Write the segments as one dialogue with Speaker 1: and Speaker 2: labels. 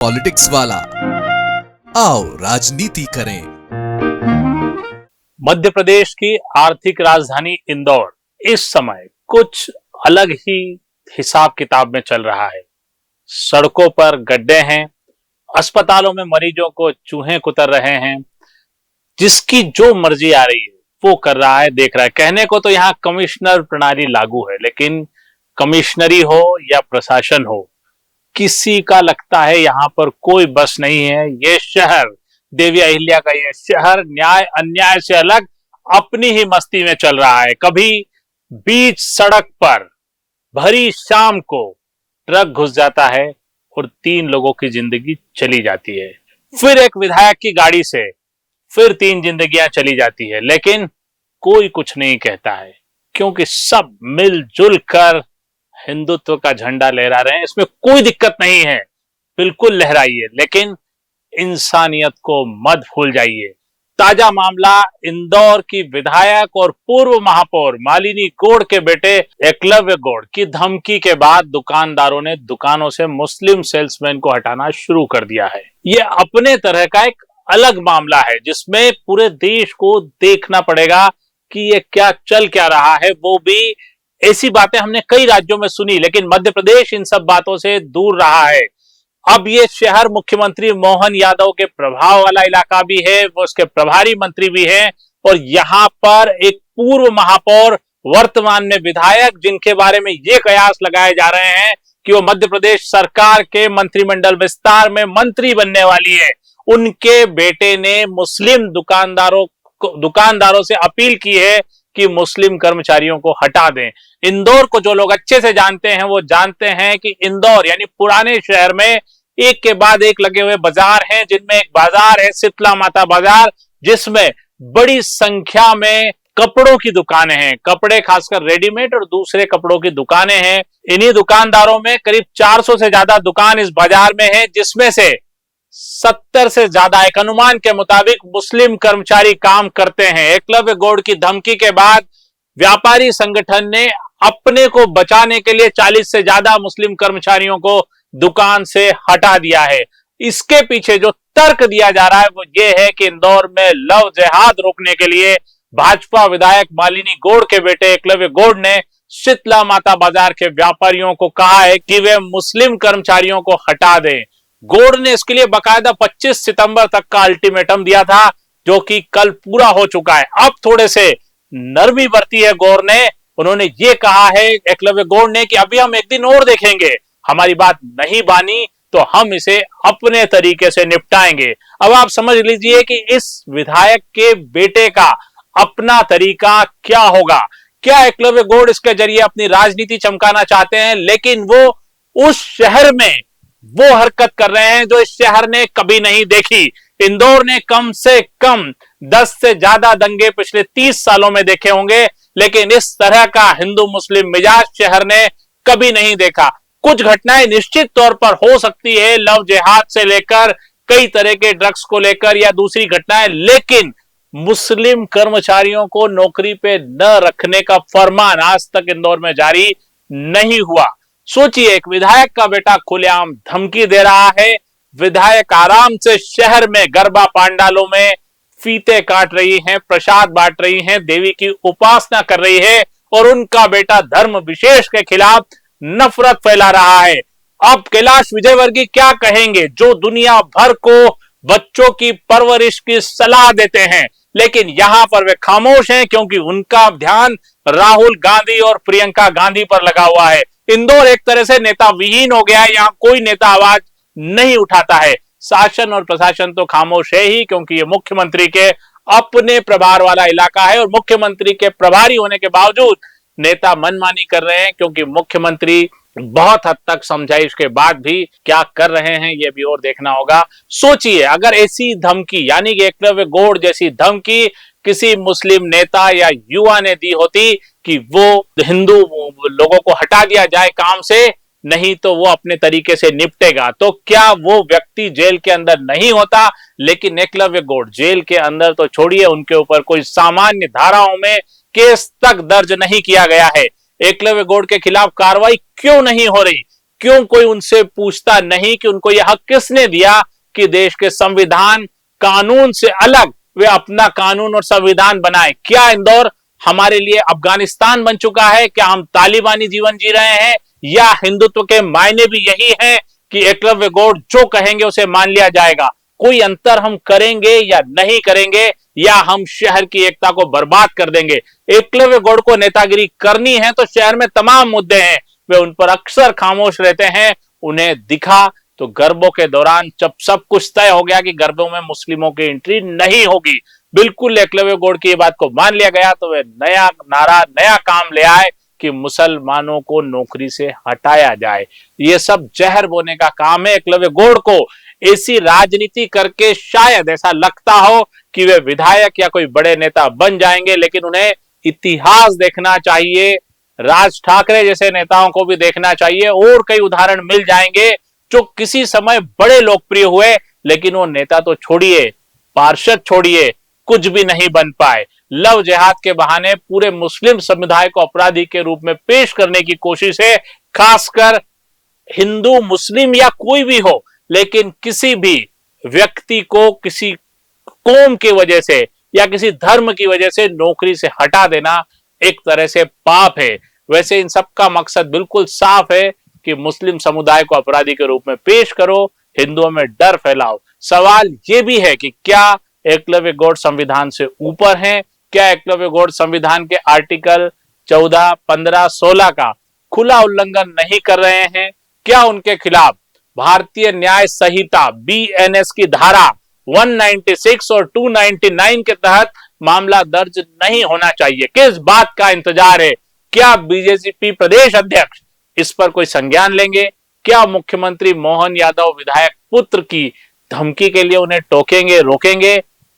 Speaker 1: Politics वाला, आओ राजनीति करें।
Speaker 2: मध्य प्रदेश की आर्थिक राजधानी इंदौर इस समय कुछ अलग ही हिसाब किताब में चल रहा है। सड़कों पर गड्ढे हैं, अस्पतालों में मरीजों को चूहे कुतर रहे हैं, जिसकी जो मर्जी आ रही है वो कर रहा है, देख रहा है। कहने को तो यहाँ कमिश्नर प्रणाली लागू है, लेकिन कमिश्नरी हो या प्रशासन हो, किसी का लगता है यहाँ पर कोई बस नहीं है। ये शहर, देवी अहिल्या का ये शहर न्याय अन्याय से अलग अपनी ही मस्ती में चल रहा है। कभी बीच सड़क पर भरी शाम को ट्रक घुस जाता है और 3 लोगों की जिंदगी चली जाती है। फिर एक विधायक की गाड़ी से फिर 3 जिंदगियां चली जाती है, लेकिन कोई कुछ नहीं कहता है, क्योंकि सब मिलजुल कर हिंदुत्व का झंडा लहरा रहे हैं। इसमें कोई दिक्कत नहीं है, बिल्कुल लहराइए, लेकिन इंसानियत को मत भूल जाइए। ताजा मामला इंदौर की विधायक और पूर्व महापौर मालिनी गौड़ के बेटे एकलव्य गौड़ की धमकी के बाद दुकानदारों ने दुकानों से मुस्लिम सेल्समैन को हटाना शुरू कर दिया है। ये अपने तरह का एक अलग मामला है, जिसमें पूरे देश को देखना पड़ेगा कि ये क्या चल क्या रहा है। वो भी ऐसी बातें हमने कई राज्यों में सुनी, लेकिन मध्य प्रदेश इन सब बातों से दूर रहा है। अब ये शहर मुख्यमंत्री मोहन यादव के प्रभाव वाला इलाका भी है, वो उसके प्रभारी मंत्री भी हैं, और यहाँ पर एक पूर्व महापौर वर्तमान में विधायक, जिनके बारे में ये कयास लगाए जा रहे हैं कि वो मध्य प्रदेश सरकार के मंत्रिमंडल विस्तार में मंत्री बनने वाली है, उनके बेटे ने मुस्लिम दुकानदारों से अपील की है कि मुस्लिम कर्मचारियों को हटा दें। इंदौर को जो लोग अच्छे से जानते हैं वो जानते हैं कि इंदौर यानी पुराने शहर में एक के बाद एक लगे हुए बाजार हैं, जिनमें एक बाजार है शीतला माता बाजार, जिसमें बड़ी संख्या में कपड़ों की दुकानें हैं, कपड़े खासकर रेडीमेड और दूसरे कपड़ों की दुकानें हैं। इन्हीं दुकानदारों में करीब 400 से ज्यादा दुकान इस बाजार में है, जिसमें से 70 से ज्यादा एक अनुमान के मुताबिक मुस्लिम कर्मचारी काम करते हैं। एकलव्य गौड़ की धमकी के बाद व्यापारी संगठन ने अपने को बचाने के लिए 40 से ज्यादा मुस्लिम कर्मचारियों को दुकान से हटा दिया है। इसके पीछे जो तर्क दिया जा रहा है वो ये है कि इंदौर में लव जिहाद रोकने के लिए भाजपा विधायक मालिनी गौड़ के बेटे एकलव्य गौड़ ने शीतला माता बाजार के व्यापारियों को कहा है कि वे मुस्लिम कर्मचारियों को हटा दें। गौड़ ने इसके लिए बकायदा 25 सितंबर तक का अल्टीमेटम दिया था, जो कि कल पूरा हो चुका है। अब थोड़े से नरमी बरती है गौड़ ने। उन्होंने ये कहा है एकलव्य गौड़ ने कि अभी हम एक दिन और देखेंगे, हमारी बात नहीं बानी तो हम इसे अपने तरीके से निपटाएंगे। अब आप समझ लीजिए कि इस विधायक के बेटे का अपना तरीका क्या होगा। क्या एकलव्य गौड़ इसके जरिए अपनी राजनीति चमकाना चाहते हैं, लेकिन वो उस शहर में वो हरकत कर रहे हैं जो इस शहर ने कभी नहीं देखी। इंदौर ने कम से कम 10 से ज्यादा दंगे पिछले 30 सालों में देखे होंगे, लेकिन इस तरह का हिंदू मुस्लिम मिजाज शहर ने कभी नहीं देखा। कुछ घटनाएं निश्चित तौर पर हो सकती है, लव जिहाद से लेकर कई तरह के ड्रग्स को लेकर या दूसरी घटनाएं, लेकिन मुस्लिम कर्मचारियों को नौकरी पे न रखने का फरमान आज तक इंदौर में जारी नहीं हुआ। सोचिए, एक विधायक का बेटा खुलेआम धमकी दे रहा है, विधायक आराम से शहर में गरबा पांडालों में फीते काट रही हैं, प्रसाद बांट रही हैं, देवी की उपासना कर रही है, और उनका बेटा धर्म विशेष के खिलाफ नफरत फैला रहा है। अब कैलाश विजयवर्गीय क्या कहेंगे, जो दुनिया भर को बच्चों की परवरिश की सलाह देते हैं, लेकिन यहां पर वे खामोश हैं, क्योंकि उनका ध्यान राहुल गांधी और प्रियंका गांधी पर लगा हुआ है। इंदौर एक तरह से नेता विहीन हो गया है, यहां कोई नेता आवाज नहीं उठाता है। शासन और प्रशासन तो खामोश है ही, क्योंकि ये मुख्यमंत्री के अपने प्रभार वाला इलाका है, और मुख्यमंत्री के प्रभारी होने के बावजूद नेता मनमानी कर रहे हैं, क्योंकि मुख्यमंत्री बहुत हद तक समझाइश के बाद भी क्या कर रहे हैं ये भी और देखना होगा। सोचिए, अगर ऐसी धमकी यानी कि एकलव्य गौड़ जैसी धमकी किसी मुस्लिम नेता या युवा ने दी होती कि वो हिंदू लोगों को हटा दिया जाए काम से, नहीं तो वो अपने तरीके से निपटेगा, तो क्या वो व्यक्ति जेल के अंदर नहीं होता। लेकिन एकलव्य गौड़ जेल के अंदर तो छोड़िए, उनके ऊपर कोई सामान्य धाराओं में केस तक दर्ज नहीं किया गया है। एकलव्य गौड़ के खिलाफ कार्रवाई क्यों नहीं हो रही? क्यों कोई उनसे पूछता नहीं कि उनको यह हक किसने दिया कि देश के संविधान कानून से अलग वे अपना कानून और संविधान बनाए? क्या इंदौर हमारे लिए अफगानिस्तान बन चुका है? क्या हम तालिबानी जीवन जी रहे हैं? या हिंदुत्व के मायने भी यही है कि एकलव्य गौड़ जो कहेंगे उसे मान लिया जाएगा? कोई अंतर हम करेंगे या नहीं करेंगे, या हम शहर की एकता को बर्बाद कर देंगे? एकलव्य गौड़ को नेतागिरी करनी है तो शहर में तमाम मुद्दे हैं, वे उन पर अक्सर खामोश रहते हैं। उन्हें दिखा तो गरबों के दौरान जब सब कुछ तय हो गया कि गरबों में मुस्लिमों की एंट्री नहीं होगी, बिल्कुल एकलव्य गौड़ की बात को मान लिया गया, तो वे नया नारा, नया काम ले आए कि मुसलमानों को नौकरी से हटाया जाए। ये सब जहर बोने का काम है। एकलव्य गौड़ को ऐसी राजनीति करके शायद ऐसा लगता हो कि वे विधायक या कोई बड़े नेता बन जाएंगे, लेकिन उन्हें इतिहास देखना चाहिए। राज ठाकरे जैसे नेताओं को भी देखना चाहिए, और कई उदाहरण मिल जाएंगे जो किसी समय बड़े लोकप्रिय हुए, लेकिन वो नेता तो छोड़िए, पार्षद छोड़िए, कुछ भी नहीं बन पाए। लव जिहाद के बहाने पूरे मुस्लिम समुदाय को अपराधी के रूप में पेश करने की कोशिश है, खासकर हिंदू, मुस्लिम या कोई भी हो, लेकिन किसी भी व्यक्ति को किसी कौम की वजह से या किसी धर्म की वजह से नौकरी से हटा देना एक तरह से पाप है। वैसे इन सब का मकसद बिल्कुल साफ है कि मुस्लिम समुदाय को अपराधी के रूप में पेश करो, हिंदुओं में डर फैलाओ। सवाल यह भी है कि क्या एकलव्य गौड़ संविधान से ऊपर हैं? क्या एकलव्य गौड़ संविधान के आर्टिकल 14, 15, 16 का खुला उल्लंघन नहीं कर रहे हैं? क्या उनके खिलाफ भारतीय न्याय संहिता BNS की धारा 196 और 299 के तहत मामला दर्ज नहीं होना चाहिए? किस बात का इंतजार है? क्या बीजेपी प्रदेश अध्यक्ष इस पर कोई संज्ञान लेंगे? क्या मुख्यमंत्री मोहन यादव विधायक पुत्र की धमकी के लिए उन्हें टोकेंगे, रोकेंगे?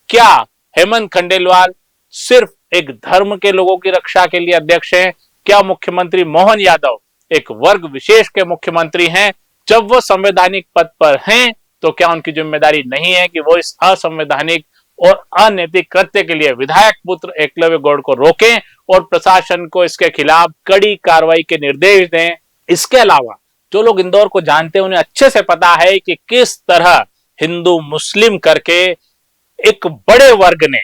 Speaker 2: क्या हेमंत खंडेलवाल सिर्फ एक धर्म के लोगों की रक्षा के लिए अध्यक्ष हैं? क्या मुख्यमंत्री मोहन यादव एक वर्ग विशेष के मुख्यमंत्री हैं? जब वो संवैधानिक पद पर हैं तो क्या उनकी जिम्मेदारी नहीं है कि वो इस असंवैधानिक और अनैतिक कृत्य के लिए विधायक पुत्र एकलव्य गौड़ को रोकें और प्रशासन को इसके खिलाफ कड़ी कार्रवाई के निर्देश दें? इसके अलावा जो लोग इंदौर को जानते हैं उन्हें अच्छे से पता है कि किस तरह हिंदू मुस्लिम करके एक बड़े वर्ग ने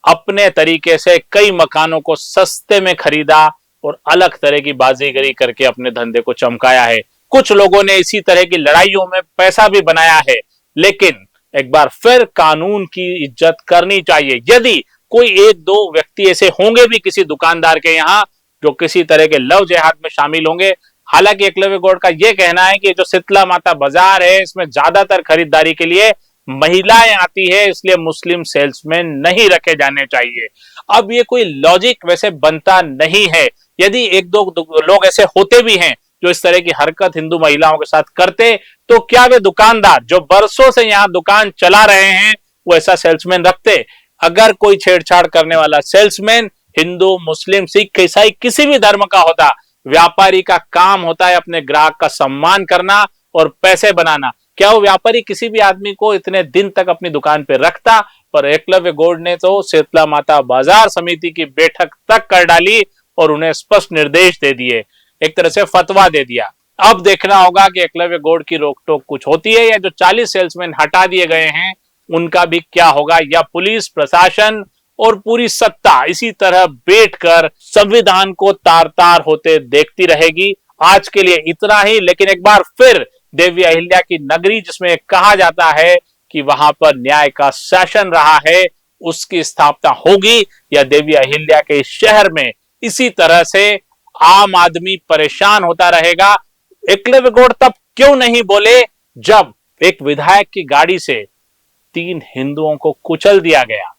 Speaker 2: अपने तरीके से कई मकानों को सस्ते में खरीदा और अलग तरह की बाजीगरी करके अपने धंधे को चमकाया है। कुछ लोगों ने इसी तरह की लड़ाइयों में पैसा भी बनाया है, लेकिन एक बार फिर कानून की इज्जत करनी चाहिए। यदि कोई एक दो व्यक्ति ऐसे होंगे भी किसी दुकानदार के यहाँ जो किसी तरह के लव जिहाद में शामिल होंगे, हालांकि एकलव्य गौड़ का यह कहना है कि जो शीतला माता बाजार है इसमें ज्यादातर खरीदारी के लिए महिलाएं आती है, इसलिए मुस्लिम सेल्समैन नहीं रखे जाने चाहिए। अब ये कोई लॉजिक वैसे बनता नहीं है। यदि एक दो लोग ऐसे होते भी हैं जो इस तरह की हरकत हिंदू महिलाओं के साथ करते, तो क्या वे दुकानदार जो बरसों से यहाँ दुकान चला रहे हैं वो ऐसा सेल्समैन रखते? अगर कोई छेड़छाड़ करने वाला सेल्समैन हिंदू, मुस्लिम, सिख, ईसाई किसी भी धर्म का होता, व्यापारी का काम होता है अपने ग्राहक का सम्मान करना और पैसे बनाना, क्या वो व्यापारी किसी भी आदमी को इतने दिन तक अपनी दुकान पे रखता? पर एकलव्य गौड़ ने तो शीतला माता बाजार समिति की बैठक तक कर डाली और उन्हें स्पष्ट निर्देश दे दिए, एक तरह से फतवा दे दिया। अब देखना होगा कि एकलव्य गौड़ की रोक टोक कुछ होती है, या जो 40 सेल्समैन हटा दिए गए हैं उनका भी क्या होगा, या पुलिस प्रशासन और पूरी सत्ता इसी तरह बैठकर संविधान को तार तार होते देखती रहेगी। आज के लिए इतना ही, लेकिन एक बार फिर देवी अहिल्या की नगरी, जिसमें कहा जाता है कि वहां पर न्याय का शासन रहा है, उसकी स्थापना होगी, या देवी अहिल्या के शहर में इसी तरह से आम आदमी परेशान होता रहेगा? एकलव्य गौड़ तब क्यों नहीं बोले जब एक विधायक की गाड़ी से 3 हिंदुओं को कुचल दिया गया,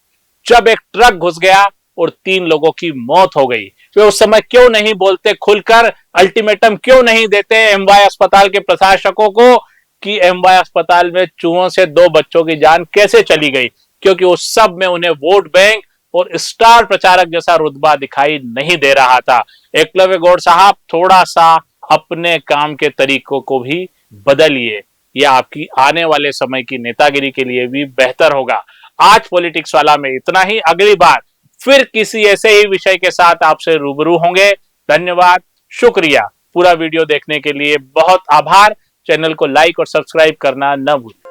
Speaker 2: जब एक ट्रक घुस गया और 3 लोगों की मौत हो गई? वे उस समय क्यों नहीं बोलते खुलकर? अल्टीमेटम क्यों नहीं देते एमवाय अस्पताल के प्रशासकों को कि एमवाय अस्पताल में चूहों से 2 बच्चों की जान कैसे चली गई? क्योंकि उस सब में उन्हें वोट बैंक और स्टार प्रचारक जैसा रुतबा दिखाई नहीं दे रहा था। एकलव्य गौड़ साहब, थोड़ा सा अपने काम के तरीकों को भी बदलिए, यह आपकी आने वाले समय की नेतागिरी के लिए भी बेहतर होगा। आज पॉलिटिक्स वाला में इतना ही। अगली बार फिर किसी ऐसे ही विषय के साथ आपसे रूबरू होंगे। धन्यवाद, शुक्रिया। पूरा वीडियो देखने के लिए बहुत आभार। चैनल को लाइक और सब्सक्राइब करना न भूलें।